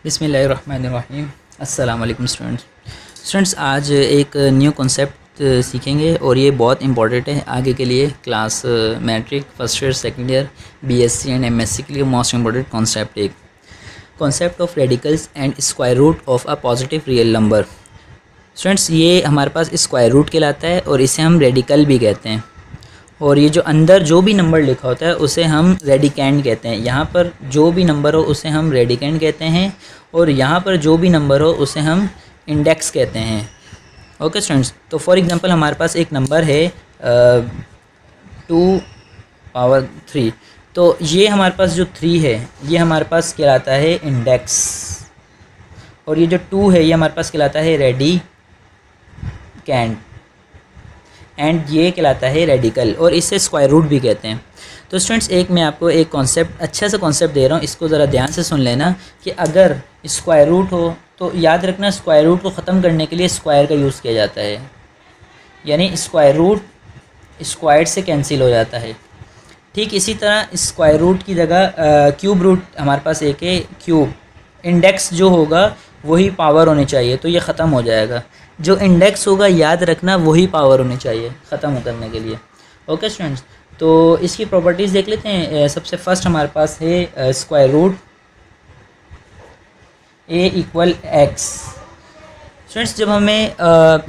बिस्मिल्लाहिर्रहमानिर्रहीम। अस्सलाम वालेकुम स्टूडेंट्स। आज एक न्यू कॉन्सेप्ट सीखेंगे और ये बहुत इंपॉर्टेंट है आगे के लिए, class matric first year second year BSc and MSc के लिए मोस्ट इंपॉर्टेंट कॉन्सेप्ट। एक concept of radicals and square root of a positive real number. Students, ये हमारे पास स्क्वायर रूट कहलाता है और इसे हम रेडिकल भी कहते हैं। और ये जो अंदर जो भी नंबर लिखा होता है उसे हम रेडिकेंड कहते हैं। यहाँ पर जो भी नंबर हो उसे हम रेडिकेंड कहते हैं और यहाँ पर जो भी नंबर हो उसे हम इंडेक्स कहते हैं। ओके स्टूडेंट्स, तो फॉर एग्जांपल हमारे पास एक नंबर है 2⁻3। तो ये हमारे पास जो 3 है ये हमारे पास कहलाता है इंडेक्स, और ये जो 2 है ये हमारे पास कहलाता है रेडिकेंड, एंड ये कहलाता है रेडिकल, और इससे स्क्वायर रूट भी कहते हैं। तो स्टूडेंट्स, एक मैं आपको एक कॉन्सेप्ट, अच्छा सा कॉन्सेप्ट दे रहा हूँ, इसको ज़रा ध्यान से सुन लेना कि अगर स्क्वायर रूट हो तो याद रखना स्क्वायर रूट को ख़त्म करने के लिए स्क्वायर का यूज़ किया जाता है, यानी स्क्वायर रूट स्क्वायर से कैंसिल हो जाता है। ठीक इसी तरह स्क्वायर रूट की जगह क्यूब रूट हमारे पास एक है, क्यूब इंडेक्स जो होगा वही पावर होनी चाहिए, तो ये ख़त्म हो जाएगा। जो इंडेक्स होगा याद रखना वही पावर होनी चाहिए ख़त्म करने के लिए। ओके स्टूडेंट्स, तो इसकी प्रॉपर्टीज़ देख लेते हैं। सबसे फर्स्ट हमारे पास है square root a equal x. Students, जब हमें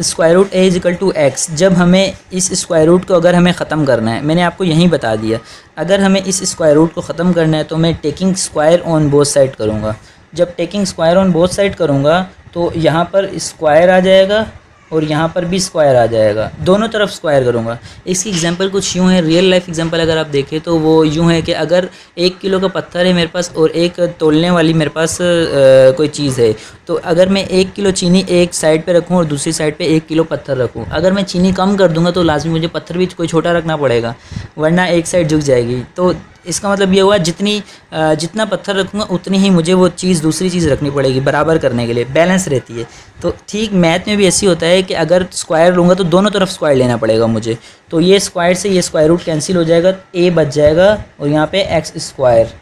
square root a equal to x, जब हमें इस स्क्वायर रूट को अगर हमें ख़त्म करना है, मैंने आपको यहीं बता दिया, अगर हमें इस स्क्वायर रूट को ख़त्म करना है तो मैं taking square on both side करूँगा। जब taking square on both side करूँगा तो यहाँ पर स्क्वायर आ जाएगा और यहाँ पर भी स्क्वायर आ जाएगा, दोनों तरफ स्क्वायर करूँगा। इसकी एग्जांपल कुछ यूँ है, रियल लाइफ एग्जांपल अगर आप देखें तो वो यूँ है कि अगर 1 किलो का पत्थर है मेरे पास और एक तोलने वाली मेरे पास कोई चीज़ है, तो अगर मैं 1 किलो चीनी एक साइड पे रखूँ और दूसरी साइड पे 1 किलो पत्थर रखूँ, अगर मैं चीनी कम कर दूँगा तो लाजमी मुझे पत्थर भी कोई छोटा रखना पड़ेगा, वरना एक साइड झुक जाएगी। तो इसका मतलब ये हुआ जितना पत्थर रखूँगा उतनी ही मुझे वो चीज़ दूसरी चीज़ रखनी पड़ेगी, बराबर करने के लिए बैलेंस रहती है। तो ठीक मैथ में भी ऐसी होता है कि अगर स्क्वायर लूँगा तो दोनों तरफ स्क्वायर लेना पड़ेगा मुझे, तो ये स्क्वायर से ये स्क्वायर रूट कैंसिल हो जाएगा, a बच जाएगा और यहाँ पे एक्स स्क्वायर।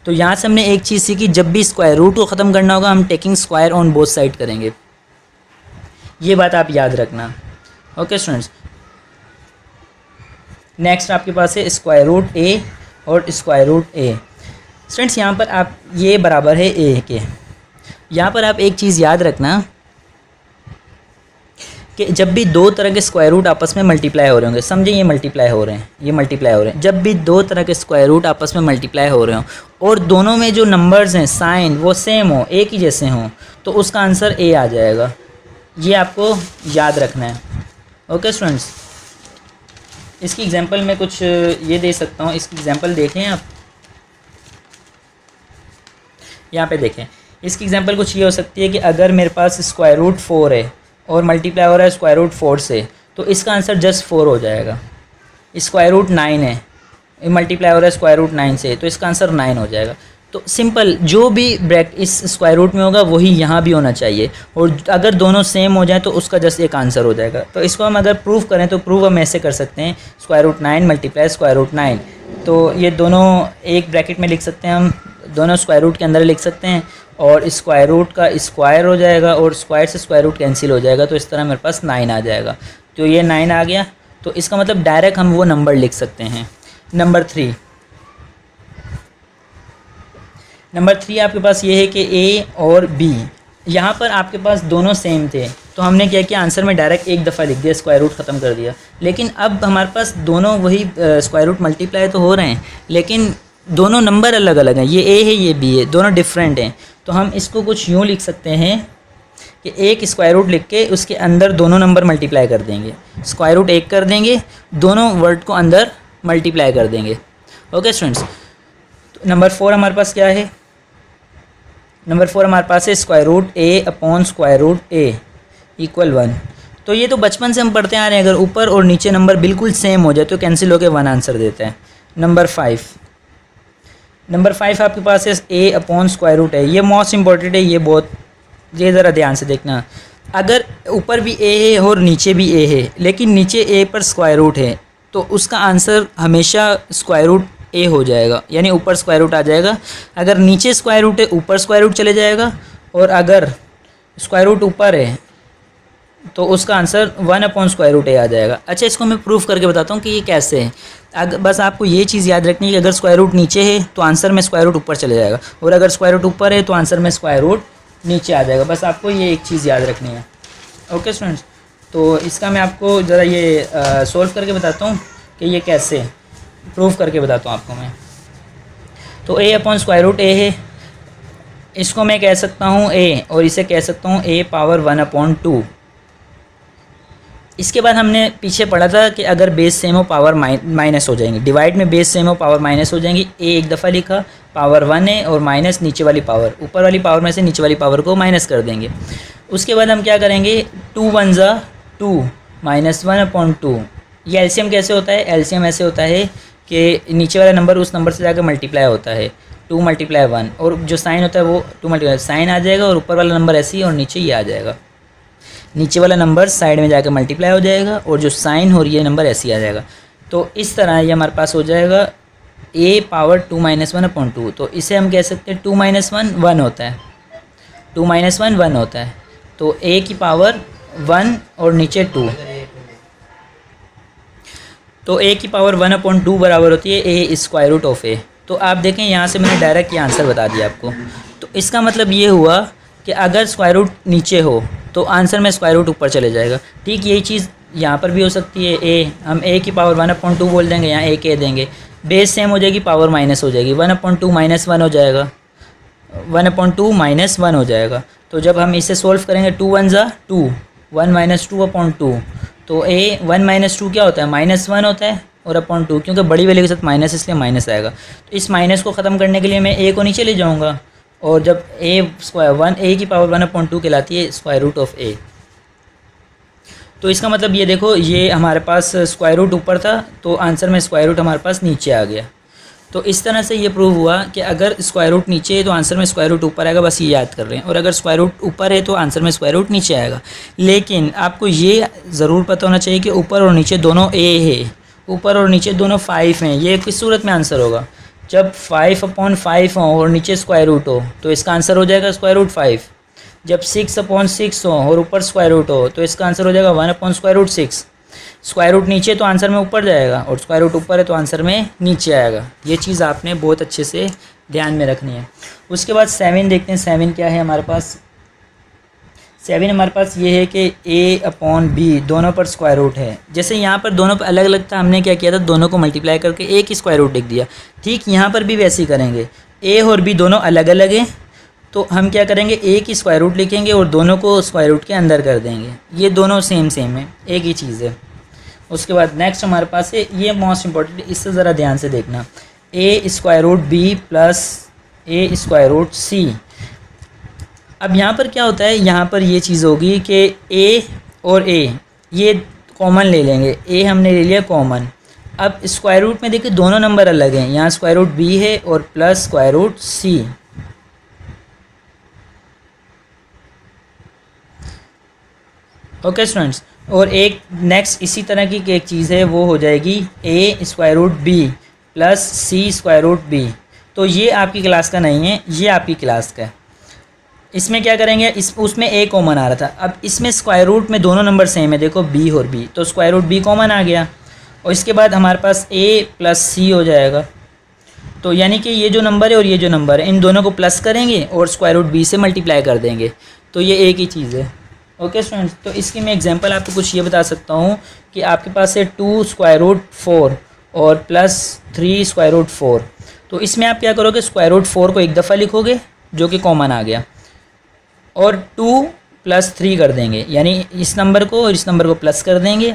तो यहाँ से हमने एक चीज़ सीखी, जब भी स्क्वायर रूट को ख़त्म करना होगा हम taking square on both side करेंगे, ये बात आप याद रखना। ओके स्टूडेंट्स, नेक्स्ट आपके पास है स्क्वायर रूट a और स्क्वायर रूट a। स्टूडेंट्स, यहाँ पर आप ये बराबर है a के। यहाँ पर आप एक चीज़ याद रखना कि जब भी दो तरह के स्क्वायर रूट आपस में मल्टीप्लाई हो रहे होंगे, समझे ये मल्टीप्लाई हो रहे हैं, ये मल्टीप्लाई हो रहे हैं, जब भी दो तरह के स्क्वायर रूट आपस में मल्टीप्लाई हो रहे हों और दोनों में जो नंबर्स हैं साइन वो सेम हो, एक ही जैसे हों, तो उसका आंसर a आ जाएगा। ये आपको याद रखना है। ओके स्टूडेंट्स, इसकी एग्जांपल मैं कुछ ये दे सकता हूँ। इसकी एग्जांपल देखें आप, यहाँ पे देखें। इसकी एग्जांपल कुछ ये हो सकती है कि अगर मेरे पास स्क्वायर रूट 4 है और मल्टीप्लाई हो रहा है स्क्वायर रूट 4 से, तो इसका आंसर जस्ट 4 हो जाएगा। स्क्वायर रूट 9 है, मल्टीप्लाई हो रहा है स्क्वायर रूट 9 से, तो इसका आंसर 9 हो जाएगा। तो सिंपल, जो भी ब्रैकेट इस स्क्वायर रूट में होगा वही यहाँ भी होना चाहिए, और अगर दोनों सेम हो जाए तो उसका जस्ट एक आंसर हो जाएगा। तो इसको हम अगर प्रूव करें तो प्रूव हम ऐसे कर सकते हैं, square root 9 multiply square root 9, तो ये दोनों एक ब्रैकेट में लिख सकते हैं, हम दोनों स्क्वायर रूट के अंदर लिख सकते हैं, और स्क्वायर रूट का स्क्वायर हो जाएगा और स्क्वायर से स्क्वायर रूट कैंसिल हो जाएगा, तो इस तरह मेरे पास 9 आ जाएगा। तो ये 9 आ गया, तो इसका मतलब डायरेक्ट हम वो नंबर लिख सकते हैं। नंबर 3 आपके पास ये है कि a और b, यहाँ पर आपके पास दोनों सेम थे, तो हमने क्या किया, आंसर में डायरेक्ट एक दफ़ा लिख दिया, स्क्वायर रूट ख़त्म कर दिया। लेकिन अब हमारे पास दोनों वही स्क्वायर रूट मल्टीप्लाई तो हो रहे हैं, लेकिन दोनों नंबर अलग अलग हैं, ये a है ये b है, दोनों डिफरेंट हैं। तो हम इसको कुछ यूँ लिख सकते हैं कि एक स्क्वायर रूट लिख के उसके अंदर दोनों नंबर मल्टीप्लाई कर देंगे, स्क्वायर रूट 1 कर देंगे, दोनों वर्ड को अंदर मल्टीप्लाई कर देंगे। ओके स्टूडेंट्स, तो नंबर 4 हमारे पास क्या है, नंबर 4 हमारे पास है square root a upon square root a equal 1। तो ये तो बचपन से हम पढ़ते आ रहे हैं, अगर ऊपर और नीचे नंबर बिल्कुल सेम हो जाए तो कैंसिल होकर 1 आंसर देता है। नंबर 5 आपके पास है a upon square root a, ये मोस्ट इंपॉर्टेंट है, ये ज़रा ध्यान से देखना। अगर ऊपर भी a है और नीचे भी a है, लेकिन नीचे a पर स्क्वायर रूट है, तो उसका आंसर हमेशा स्क्वायर रूट ए हो जाएगा, यानी ऊपर स्क्वायर रूट आ जाएगा। अगर नीचे स्क्वायर रूट है ऊपर स्क्वायर रूट चले जाएगा, और अगर स्क्वायर रूट ऊपर है तो उसका आंसर 1/√a आ जाएगा। अच्छा, इसको मैं प्रूफ करके बताता हूँ कि ये कैसे है। अगर बस आपको ये चीज़ याद रखनी है कि अगर स्क्वायर रूट नीचे है तो आंसर में स्क्वायर रूट ऊपर चले जाएगा, और अगर स्क्वायर रूट ऊपर है तो आंसर में स्क्वायर रूट नीचे आ जाएगा। बस आपको ये एक चीज़ याद रखनी है। ओके स्टूडेंट्स, तो इसका मैं आपको ज़रा ये सोल्व करके बताता हूँ कि ये कैसे प्रूफ करके बताता हूँ आपको मैं। तो a/√a है, इसको मैं कह सकता हूँ a, और इसे कह सकता हूँ a⁻1/2। इसके बाद हमने पीछे पढ़ा था कि अगर बेस सेम हो पावर माइनस हो जाएंगी, डिवाइड में बेस सेम हो पावर माइनस हो जाएंगी। a एक दफ़ा लिखा, पावर 1 है, और माइनस नीचे वाली पावर, ऊपर वाली पावर में से नीचे वाली पावर को माइनस कर देंगे। उसके बाद हम क्या करेंगे, 2 1 ज़ा 2 -1/2। ये एलसीएम कैसे होता है, एलसीएम ऐसे होता है कि नीचे वाला नंबर उस नंबर से जाकर मल्टीप्लाई होता है, 2 × 1, और जो साइन होता है वो 2 × साइन आ जाएगा, और ऊपर वाला नंबर ऐसे ही और नीचे ये आ जाएगा। नीचे वाला नंबर साइड में जाकर मल्टीप्लाई हो जाएगा, और जो साइन हो रही है नंबर ऐसे ही आ जाएगा। तो इस तरह ये हमारे पास हो जाएगा a⁻2 - 1/2। तो इसे हम कह सकते हैं 2 - 1 1 होता है, 2 - 1 1 होता है। तो a की पावर 1 और नीचे 2, तो a की पावर 1/2 बराबर होती है a²√a। तो आप देखें यहाँ से मैंने डायरेक्ट ये आंसर बता दिया आपको। तो इसका मतलब ये हुआ कि अगर स्क्वायर रूट नीचे हो तो आंसर में स्क्वायर रूट ऊपर चले जाएगा। ठीक यही चीज़ यहाँ पर भी हो सकती है। a, हम a की पावर 1/2 बोल देंगे, यहाँ a कह देंगे, बेस सेम हो जाएगी, पावर माइनस हो जाएगी, 1/2 - 1 हो जाएगा, 1/2 - 1 हो जाएगा। तो जब हम इसे सोल्व करेंगे, 2 1 ज़ा 2, 1 - 2/2, तो a 1 - 2 क्या होता है, -1 होता है, और /2, क्योंकि बड़ी वैल्यू के साथ माइनस इसलिए माइनस आएगा। तो इस माइनस को ख़त्म करने के लिए मैं a को नीचे ले जाऊँगा, और जब a की पावर 1/2 कहलाती है √a। तो इसका मतलब ये देखो, ये हमारे पास स्क्वायर रूट ऊपर था तो आंसर में स्क्वायर रूट हमारे पास नीचे आ गया। तो इस तरह से ये प्रूव हुआ कि अगर स्क्वायर रूट नीचे है तो आंसर में स्क्वायर रूट ऊपर आएगा, बस ये याद कर रहे हैं, और अगर स्क्वायर रूट ऊपर है तो आंसर में स्क्वायर रूट नीचे आएगा। लेकिन आपको ये ज़रूर पता होना चाहिए कि ऊपर और नीचे दोनों a है, ऊपर और नीचे दोनों 5 हैं। ये किस सूरत में आंसर होगा, जब 5/5 हो और नीचे स्क्वायर रूट हो तो इसका आंसर हो जाएगा √5। जब 6/6 हो और ऊपर स्क्वायर रूट हो तो इसका आंसर हो जाएगा 1/√6। स्क्वायर रूट नीचे तो आंसर में ऊपर जाएगा, और स्क्वायर रूट ऊपर है तो आंसर में नीचे आएगा। ये चीज़ आपने बहुत अच्छे से ध्यान में रखनी है। उसके बाद 7 देखते हैं। 7 क्या है हमारे पास, 7 हमारे पास ये है कि a/b दोनों पर स्क्वायर रूट है। जैसे यहाँ पर दोनों पर अलग अलग था, हमने क्या किया था, दोनों को मल्टीप्लाई करके a की स्क्वायर रूट लिख दिया। ठीक यहाँ पर भी वैसे ही करेंगे, a और b दोनों अलग अलग हैं, तो हम क्या करेंगे, a की स्क्वायर रूट लिखेंगे और दोनों को स्क्वायर रूट के अंदर कर देंगे। ये दोनों सेम है, एक ही चीज़ है। उसके बाद नेक्स्ट हमारे पास है, ये मोस्ट इम्पॉर्टेंट, इससे ज़रा ध्यान से देखना, a²b + a²c। अब यहाँ पर क्या होता है, यहाँ पर ये चीज़ होगी कि a और a ये कॉमन ले लेंगे, a हमने ले लिया कॉमन। अब स्क्वायर रूट में देखिए दोनों नंबर अलग हैं, यहाँ स्क्वायर रूट b है और plus square root c। Okay students, और एक नेक्स्ट इसी तरह की एक चीज़ है, वो हो जाएगी a²b + c²b। तो ये आपकी क्लास का नहीं है, ये आपकी क्लास का है। इसमें क्या करेंगे, उसमें a कॉमन आ रहा था, अब इसमें स्क्वायर रूट में दोनों नंबर सेम है, देखो b और b, तो स्क्वायर रूट b कॉमन आ गया, और इसके बाद हमारे पास a + c हो जाएगा। तो यानी कि ये जो नंबर है और ये जो नंबर है, इन दोनों को प्लस करेंगे और स्क्वायर रूट b से मल्टीप्लाई कर देंगे, तो ये एक ही चीज़ है। ओके स्टूडेंट्स, तो इसकी मैं एग्जांपल आपको कुछ ये बता सकता हूँ कि आपके पास है 2√4 और +3 √4। तो इसमें आप क्या करोगे, स्क्वायर रूट 4 को एक दफ़ा लिखोगे जो कि कॉमन आ गया, और 2 + 3 कर देंगे, यानी इस नंबर को और इस नंबर को प्लस कर देंगे,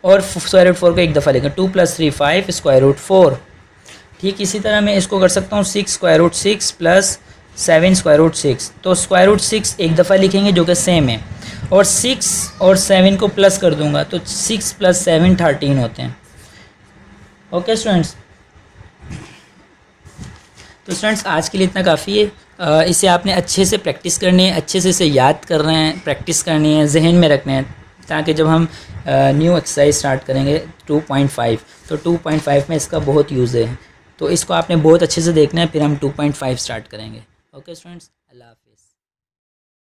और स्क्वायर रूट 4 को एक दफ़ा लिखेंगे, 2 + 3 5 √4। ठीक इसी तरह मैं इसको कर सकता हूँ 6 √6 + 7 √6। तो स्क्वायर रूट 6 एक दफ़ा लिखेंगे जो कि सेम है, और 6 और 7 को प्लस कर दूंगा तो 6 + 7 13 होते हैं। ओके स्टूडेंट्स, तो स्टूडेंट्स आज के लिए इतना काफ़ी है। इसे आपने अच्छे से प्रैक्टिस करनी है, अच्छे से इसे याद करना है, प्रैक्टिस करनी है, जहन में रखना है, ताकि जब हम न्यू एक्सरसाइज स्टार्ट करेंगे 2.5 तो 2.5 में इसका बहुत यूज़ है। तो इसको आपने बहुत अच्छे से देखना है, फिर हम 2.5 स्टार्ट करेंगे। ओके स्टूडेंट्स, अल्लाह हाफिज़।